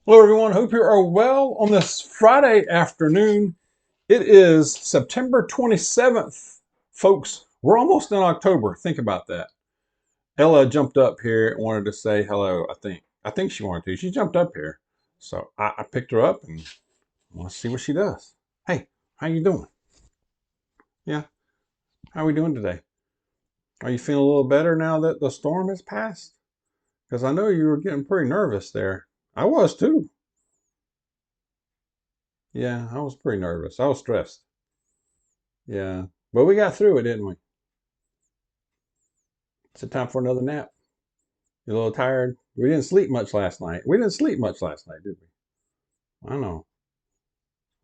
Hello, everyone. Hope you are well on this Friday afternoon. It is September 27th, folks. We're almost in October. Think about that. Ella jumped up here and wanted to say hello, I think. I think she wanted to. She jumped up here. So I picked her up and want to see what she does. Hey, how you doing? Yeah, how are we doing today? Are you feeling a little better now that the storm has passed? Because I know you were getting pretty nervous there. I was too. Yeah, I was pretty nervous. I was stressed. Yeah. But we got through it, didn't we? It's a time for another nap. You're a little tired. We didn't sleep much last night. We didn't sleep much last night, did we? I know.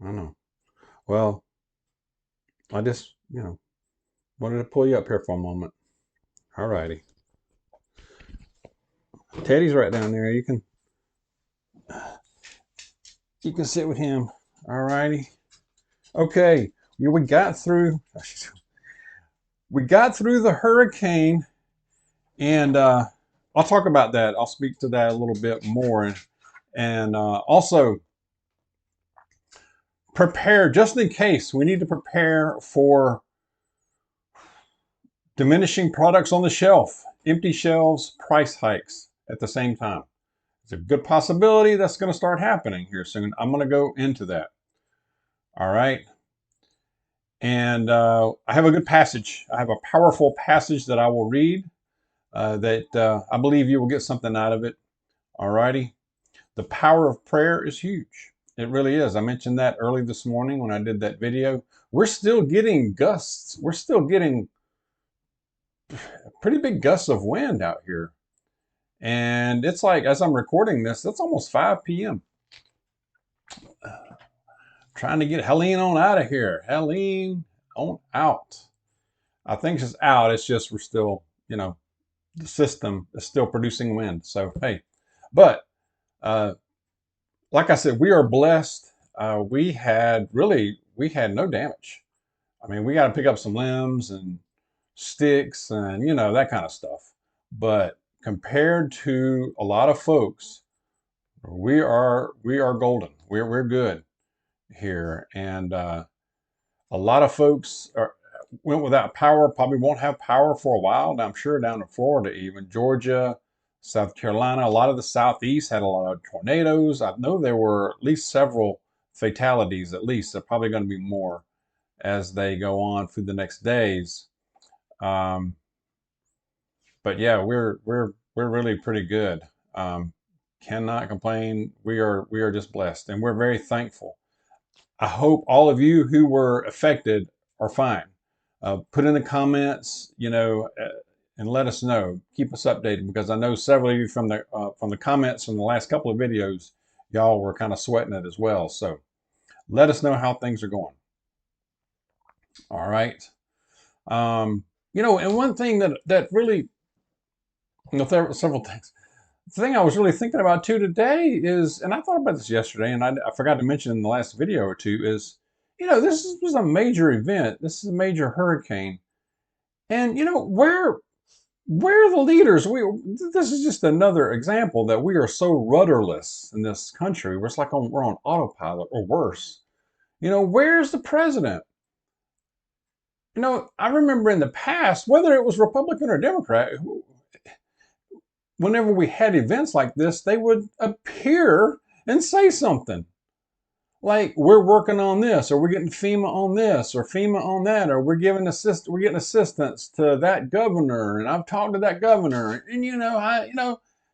I know. Well, I just, wanted to pull you up here for a moment. All righty. Teddy's right down there. You can sit with him. All righty. Okay. Yeah, we got through the hurricane, and I'll talk about that. I'll speak to that a little bit more, and also prepare just in case. We need to prepare for diminishing products on the shelf, empty shelves, price hikes at the same time. It's a good possibility that's going to start happening here soon. I'm going to go into that. All right. And I have a good passage. I have a powerful passage that I will read that I believe you will get something out of it. All righty. The power of prayer is huge. It really is. I mentioned that early this morning when I did that video. We're still getting gusts. We're still getting pretty big gusts of wind out here. And it's like, as I'm recording this, it's almost 5 p.m. Trying to get Helene on out of here. Helene on out. I think she's out. It's just we're still, the system is still producing wind. So, hey, but uh, like I said, we are blessed. We had no damage. I mean, we got to pick up some limbs and sticks and, that kind of stuff. But compared to a lot of folks, we are golden. We're good here, and a lot of folks went without power. Probably won't have power for a while. I'm sure down in Florida, even Georgia, South Carolina, a lot of the southeast had a lot of tornadoes. I know there were at least several fatalities. At least there are probably going to be more as they go on through the next days. Um, but yeah, we're really pretty good. Um, cannot complain. We are just blessed, and we're very thankful. I hope all of you who were affected are fine. Put in the comments, and let us know. Keep us updated because I know several of you from the comments from the last couple of videos, y'all were kind of sweating it as well. So let us know how things are going. All right. And one thing that really, there were several things. The thing I was really thinking about too today is, and I thought about this yesterday, and I forgot to mention in the last video or two, is, was a major event. This is a major hurricane, and where are the leaders? This is just another example that we are so rudderless in this country. We're on autopilot or worse. Where's the president? I remember in the past, whether it was Republican or Democrat, whenever we had events like this, they would appear and say something like, "We're working on this," or "We're getting FEMA on this," or "FEMA on that," or we're getting assistance to that governor, and I've talked to that governor, and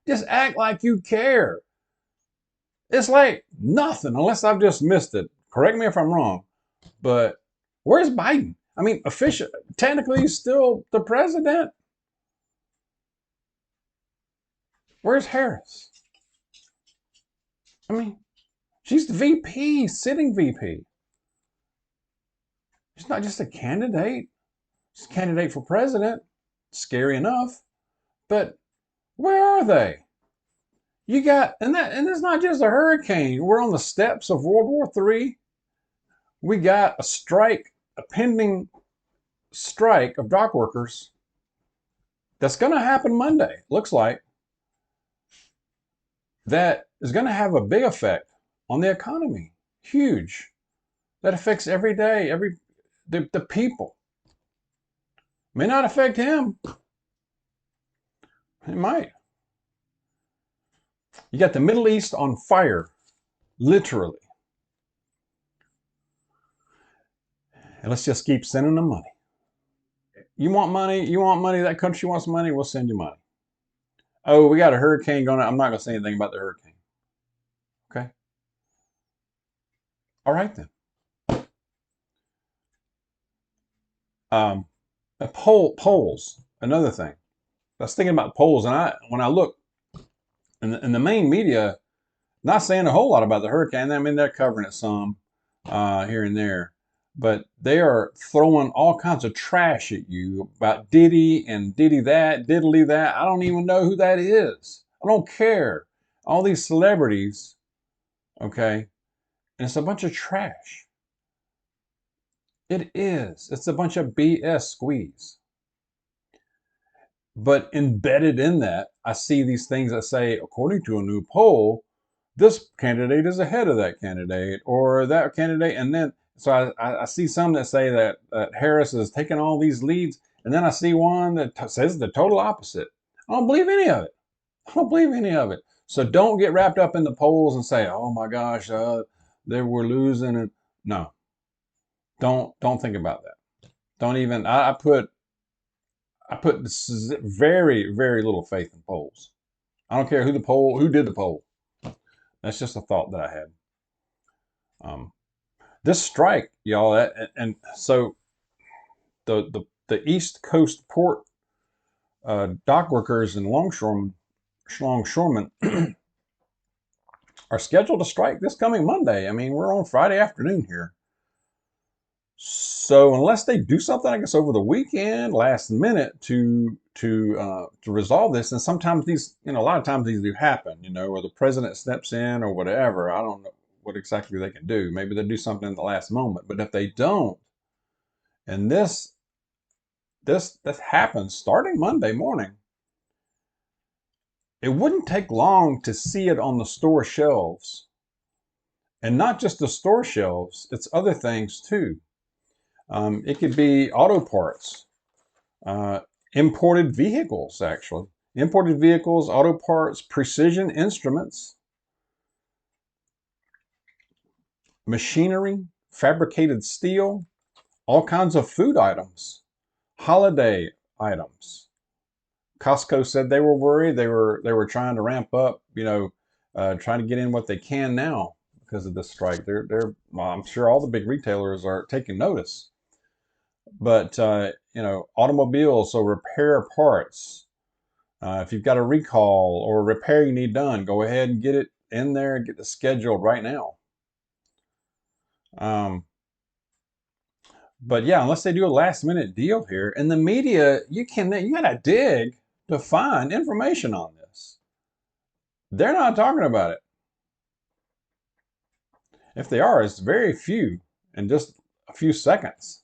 just act like you care. It's like nothing, unless I've just missed it. Correct me if I'm wrong, but where's Biden? I mean, technically, he's still the president. Where's Harris? I mean, she's the VP, sitting VP. She's not just a candidate. She's a candidate for president. Scary enough. But where are they? And it's not just a hurricane. We're on the steps of World War III. We got a pending strike of dock workers that's going to happen Monday, looks like. that is going to have a big effect on the economy. Huge. That affects every day, the people. May not affect him. It might. You got the Middle East on fire, literally. And let's just keep sending them money. You want money? You want money? That country wants money? We'll send you money. Oh, we got a hurricane going on. I'm not going to say anything about the hurricane. Okay. All right then. Polls. Another thing. I was thinking about polls, and when I look in the main media, not saying a whole lot about the hurricane. I mean, they're covering it some here and there, but they are throwing all kinds of trash at you about Diddy and Diddy that, Diddly that. I don't even know who that is. I don't care. All these celebrities, okay, and it's a bunch of trash. It is. It's a bunch of BS squeeze. But embedded in that, I see these things that say, according to a new poll, this candidate is ahead of that candidate or that candidate. And then, so I see some that say that Harris is taking all these leads. And then I see one that says the total opposite. I don't believe any of it. I don't believe any of it. So don't get wrapped up in the polls and say, oh my gosh, they were losing. And no, don't think about that. Don't even, I put very, very little faith in polls. I don't care who did the poll. That's just a thought that I had. This strike, y'all, and so the East Coast port dock workers and longshoremen are scheduled to strike this coming Monday. I mean, we're on Friday afternoon here. So unless they do something, I guess over the weekend, last minute to resolve this, and sometimes these, a lot of times these do happen, or the president steps in or whatever. I don't know what exactly they can do. Maybe they'll do something in the last moment. But if they don't, and this happens starting Monday morning, it wouldn't take long to see it on the store shelves, and not just the store shelves. It's other things too. It could be auto parts, imported vehicles, actually. Imported vehicles, auto parts, precision instruments, machinery, fabricated steel, all kinds of food items, holiday items. Costco said they were worried. They were trying to ramp up, trying to get in what they can now because of this strike. Well, I'm sure all the big retailers are taking notice. But automobiles, so repair parts. If you've got a recall or a repair you need done, go ahead and get it in there and get it scheduled right now. But yeah, unless they do a last minute deal here, in the media, you gotta dig to find information on this. They're not talking about it. If they are, it's very few in just a few seconds.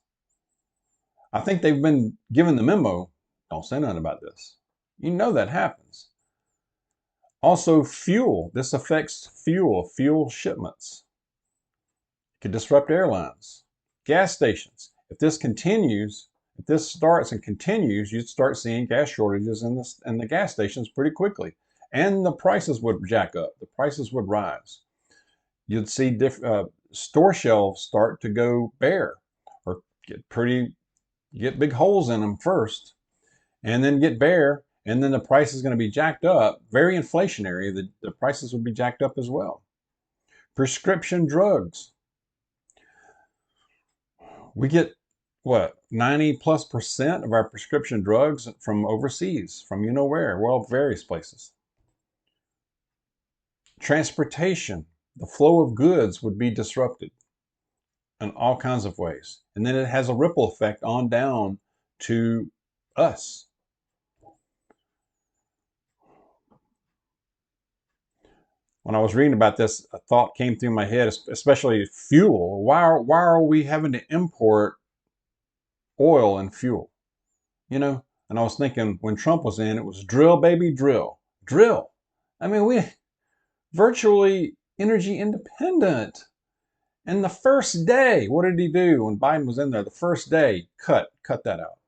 I think they've been given the memo. Don't say nothing about this. You know that happens. Also, fuel. This affects fuel shipments. It could disrupt airlines. Gas stations. If this starts and continues, you'd start seeing gas shortages in the gas stations pretty quickly. And the prices would jack up. The prices would rise. You'd see store shelves start to go bare or get big holes in them first and then get bare, and then the price is going to be jacked up, very inflationary. The prices would be jacked up as well. Prescription drugs. We get, 90+% of our prescription drugs from overseas, from where, well, various places. Transportation. The flow of goods would be disrupted in all kinds of ways. And then it has a ripple effect on down to us. When I was reading about this, a thought came through my head, especially fuel. Why are we having to import oil and fuel? And I was thinking when Trump was in, it was drill, baby, drill. Drill. I mean, virtually energy independent. And the first day, what did he do when Biden was in there? The first day, cut that out.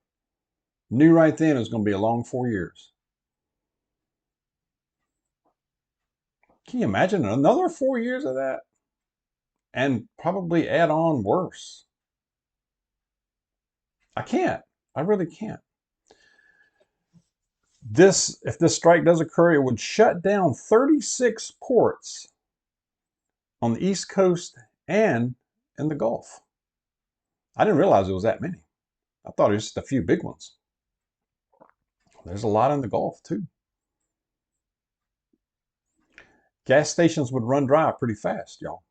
Knew right then it was going to be a long 4 years. Can you imagine another 4 years of that? And probably add on worse. I can't. I really can't. If this strike does occur, it would shut down 36 ports on the East Coast and in the Gulf. I didn't realize it was that many. I thought it was just a few big ones. There's a lot in the Gulf too. Gas stations would run dry pretty fast, y'all.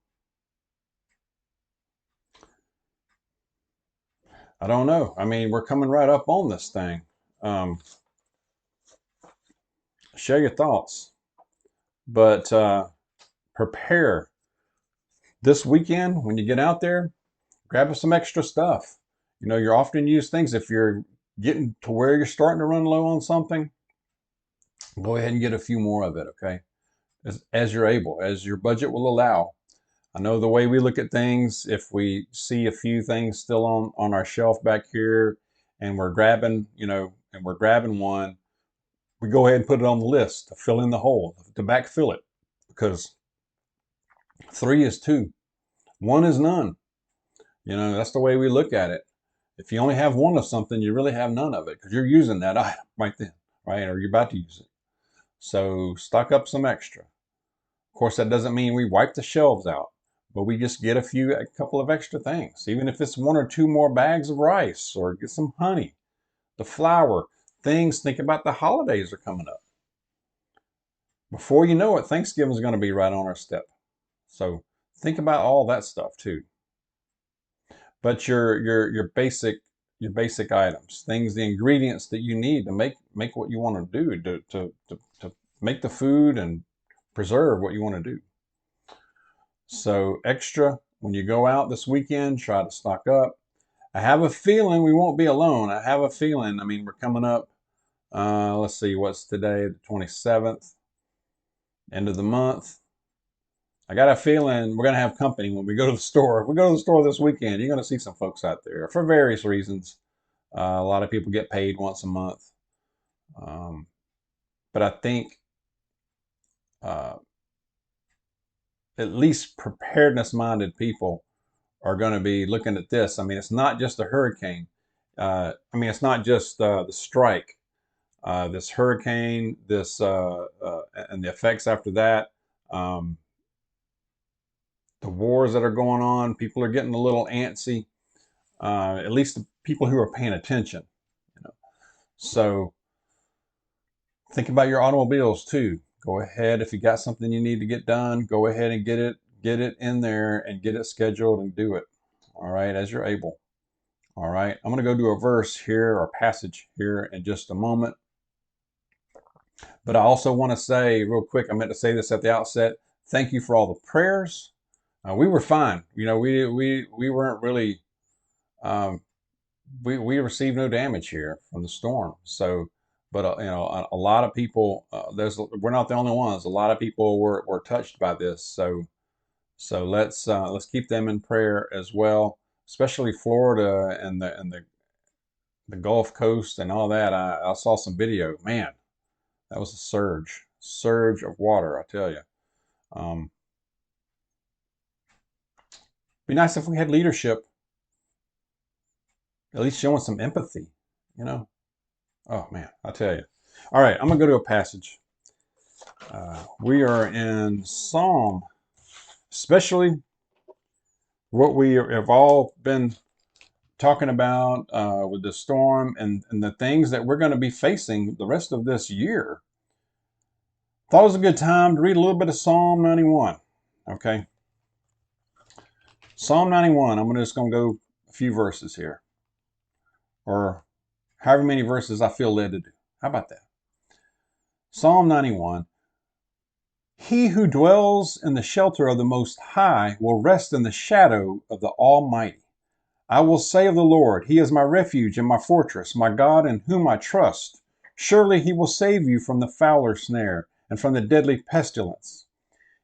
I don't know. I mean, we're coming right up on this thing. Share your thoughts. But prepare. This weekend, when you get out there, grab some extra stuff. You know, your often used things. If you're getting to where you're starting to run low on something, go ahead and get a few more of it, okay? As you're able, as your budget will allow. I know the way we look at things, if we see a few things still on our shelf back here and we're grabbing, one, we go ahead and put it on the list to fill in the hole, to backfill it, because 3 is 2, 1 is none. You know, that's the way we look at it. If you only have one of something, you really have none of it because you're using that item right then, right? Or you're about to use it. So stock up some extra. Of course, that doesn't mean we wipe the shelves out, but we just get a couple of extra things. Even if it's 1 or 2 more bags of rice, or get some honey, the flour, things. Think about the holidays are coming up. Before you know it, Thanksgiving is going to be right on our step. So think about all that stuff too. But your basic items, things, the ingredients that you need to make what you want to do, to make the food and preserve what you want to do. So extra when you go out this weekend, try to stock up. I have a feeling we won't be alone. I have a feeling. I mean, we're coming up. Let's see, what's today? The 27th, end of the month. I got a feeling we're going to have company when we go to the store. If we go to the store this weekend, you're going to see some folks out there for various reasons. A lot of people get paid once a month. But I think at least preparedness-minded people are going to be looking at this. I mean, it's not just a hurricane. It's not just the strike. This hurricane, and the effects after that. The wars that are going on, people are getting a little antsy. At least the people who are paying attention. So think about your automobiles too. Go ahead, if you got something you need to get done, go ahead and get it in there and get it scheduled and do it. All right, as you're able. All right, I'm going to go do a verse here or passage here in just a moment. But I also want to say real quick, I meant to say this at the outset. Thank you for all the prayers. We were fine. You know, we weren't really, we received no damage here from the storm. So, but a lot of people, we're not the only ones. A lot of people were touched by this. So let's keep them in prayer as well, especially Florida and the Gulf Coast and all that. I saw some video. Man, that was a surge of water, I tell you. Be nice if we had leadership, at least showing some empathy, you know. Oh man, I tell you. All right, I'm gonna go to a passage. We are in Psalm, especially what we have all been talking about with the storm and the things that we're going to be facing the rest of this year. Thought it was a good time to read a little bit of Psalm 91. Okay. Psalm 91, I'm just going to go a few verses here. Or however many verses I feel led to do. How about that? Psalm 91. He who dwells in the shelter of the Most High will rest in the shadow of the Almighty. I will say of the Lord, He is my refuge and my fortress, my God in whom I trust. Surely He will save you from the fowler's snare and from the deadly pestilence.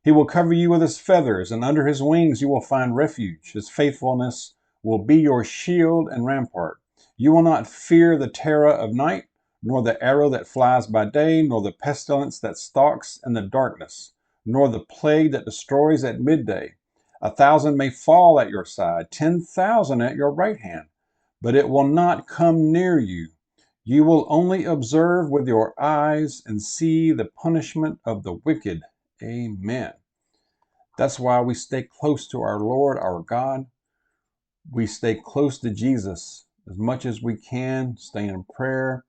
He will cover you with his feathers, and under his wings you will find refuge. His faithfulness will be your shield and rampart. You will not fear the terror of night, nor the arrow that flies by day, nor the pestilence that stalks in the darkness, nor the plague that destroys at midday. 1,000 may fall at your side, 10,000 at your right hand, but it will not come near you. You will only observe with your eyes and see the punishment of the wicked. Amen. That's why we stay close to our Lord, our God. We stay close to Jesus as much as we can, stay in prayer.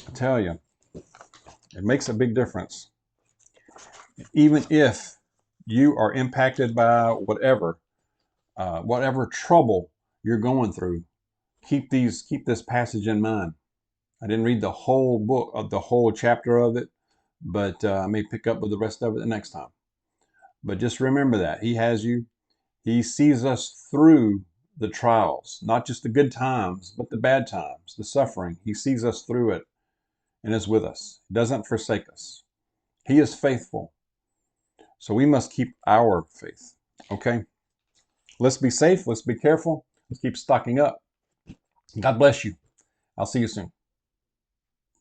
I tell you, it makes a big difference. Even if you are impacted by whatever trouble you're going through, keep this passage in mind. I didn't read the whole book of the whole chapter of it, but I may pick up with the rest of it the next time. But just remember that he has you. He sees us through the trials, not just the good times, but the bad times, the suffering. He sees us through it and is with us. He doesn't forsake us. He is faithful. So we must keep our faith. Okay? Let's be safe. Let's be careful. Let's keep stocking up. God bless you. I'll see you soon.